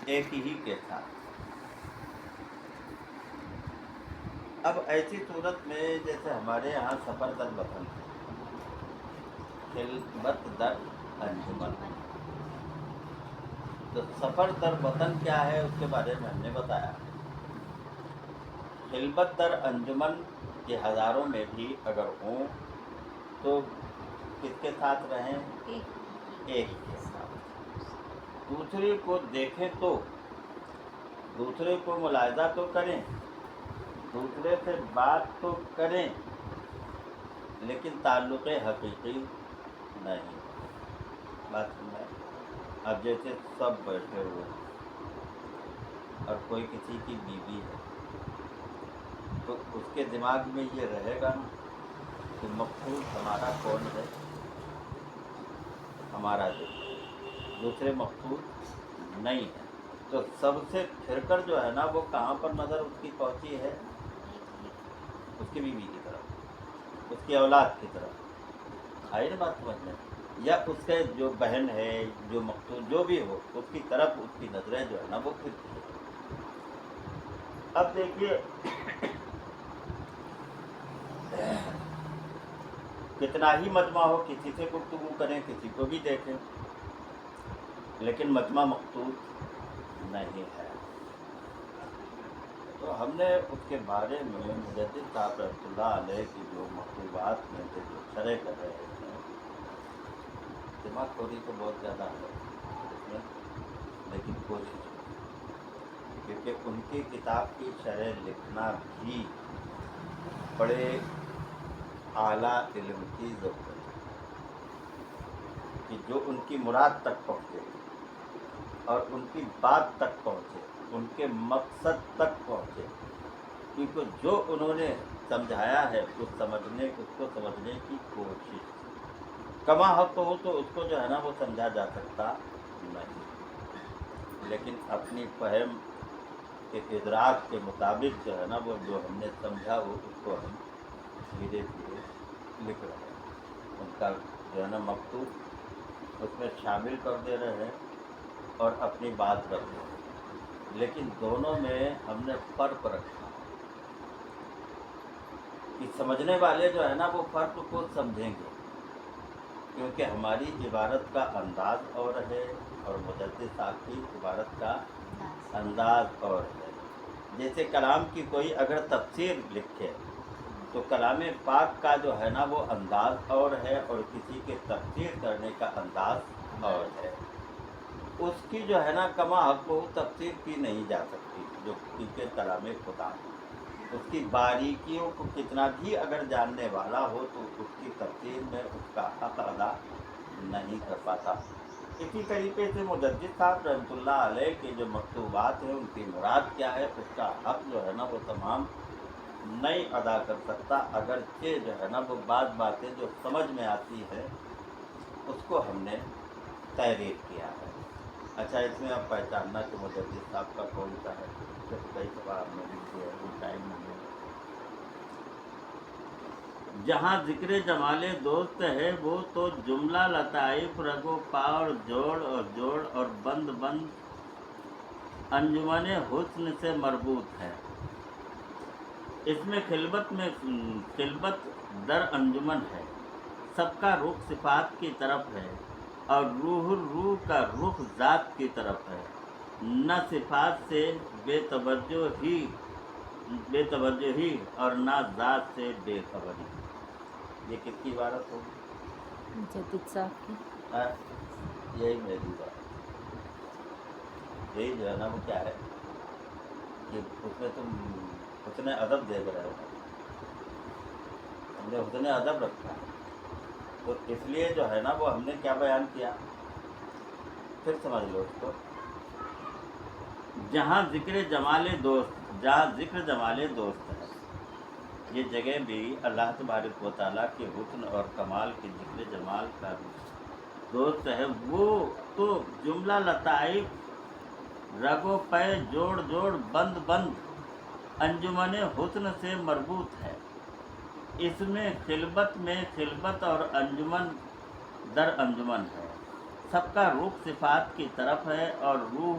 ایک ہی کے ساتھ۔ اب ایسی صورت میں جیسے ہمارے یہاں سفر در وطن ہے، خلبت در انجمن، تو سفر در وطن کیا ہے اس کے بارے میں ہم نے بتایا۔ خلبت در انجمن کے ہزاروں میں بھی اگر ہوں تو کس کے ساتھ رہیں؟ ایک کے ساتھ۔ دوسرے کو دیکھیں تو، دوسرے کو ملاحظہ تو کریں، دوسرے سے بات تو کریں، لیکن تعلق حقیقی نہیں۔ بات سنیں، اب جیسے سب بیٹھے ہوئے اور کوئی کسی کی بیوی ہے تو اس کے دماغ میں یہ رہے گا نا کہ مقصود ہمارا کون ہے؟ ہمارا دوسرے مقصود نہیں ہے۔ تو سب سے پھر کر جو ہے نا وہ کہاں پر نظر اس کی پہنچی ہے؟ اس کی بیوی کی طرف، اس کی اولاد کی طرف۔ آئی نا بات سمجھ میں؟ یا اس کے جو بہن ہے، جو مقصود جو بھی ہو، اس کی طرف اس کی نظریں جو ہے نا وہ پھرتی ہے۔ اب دیکھیے کتنا ہی مجمع ہو، کسی سے گفتگو کریں، کسی کو بھی دیکھیں، لیکن مجمع مقصود نہیں ہے۔ تو ہم نے اس کے بارے میں مجدد صاحب رحمۃ اللہ علیہ کی جو مکتوبات میں سے جو شرح کر رہے ہیں، دماغ خوری تو بہت زیادہ ہے اس میں، لیکن کوشش، کیونکہ ان کی کتاب کی شرح لکھنا بھی بڑے اعلیٰ علم کی ضرورت ہے کہ جو ان کی مراد تک پہنچے اور ان کی بات تک پہنچے، ان کے مقصد تک پہنچے، کیونکہ جو انہوں نے سمجھایا ہے اس کو سمجھنے کی کوشش، کما حق ہو تو اس کو جو ہے نا وہ سمجھا جا سکتا نہیں، لیکن اپنی فہم کے ادراک کے مطابق جو ہے نا وہ جو ہم نے سمجھا وہ اس کو ہم دھیرے دھیرے لکھ رہے ہیں، ان کا جو ہے نا مکتوب اس میں شامل کر دے رہے ہیں اور اپنی بات رکھ رہے ہیں، لیکن دونوں میں ہم نے فرق رکھا کہ سمجھنے والے جو ہے نا وہ فرق کو سمجھیں گے، کیونکہ ہماری عبارت کا انداز اور ہے اور مجدد صاحب کی عبارت کا انداز اور ہے۔ جیسے کلام کی کوئی اگر تفسیر لکھے تو کلام پاک کا جو ہے نا وہ انداز اور ہے، اور کسی کے تفسیر کرنے کا انداز اور ہے۔ اس کی جو ہے نا کما حق کو تفسیر کی نہیں جا سکتی، جو کیونکہ کلام خدا، اس کی باریکیوں کو کتنا بھی اگر جاننے والا ہو تو اس کی تفسیر میں اس کا حق ادا نہیں کر پاتا۔ اسی طریقے سے مجدد صاحب رحمۃ اللہ علیہ کے جو مکتوبات ہیں ان کی مراد کیا ہے اس کا حق جو ہے نا وہ تمام نہیں ادا کر سکتا، اگرچہ جو ہے نا وہ بعض باتیں جو سمجھ میں آتی ہے اس کو ہم نے تحریر کیا ہے۔ اچھا، اس میں آپ پہچاننا کہ مجدد صاحب کا کون سا ہے، کئی سوال میں لکھے ہیں، وہ ٹائم نہیں ہے۔ جہاں ذکر جمال دوست ہے وہ تو جملہ لطائف رگ و پا اور جوڑ اور بند انجمن حسن سے مربوط ہے۔ اس میں خلبت در انجمن ہے، سب کا رخ صفات کی طرف ہے اور روح کا رخ ذات کی طرف ہے، نہ صفات سے بے توجہی اور نہ ذات سے بے خبری۔ یہ کس کی عبارت ہوگی؟ مجدد صاحب کی۔ یہی میری بات، یہی جو ہے نا وہ کیا ہے کہ اس میں تم حسن ادب دیکھ رہے ہو، ہم نے حسن ادب رکھا ہے، تو اس لیے جو ہے نا وہ ہم نے کیا بیان کیا، پھر سمجھ لو اس کو۔ جہاں ذکر جمال دوست ہے، یہ جگہ بھی اللہ تبارک و تعالیٰ کے حسن اور کمال کے ذکر جمال کا دوست ہے، وہ تو جملہ لطائف رگ و پے جوڑ بند انجمن حسن سے مربوط ہے۔ اس میں خلبت اور انجمن در انجمن ہے، سب کا رخ صفات کی طرف ہے اور روح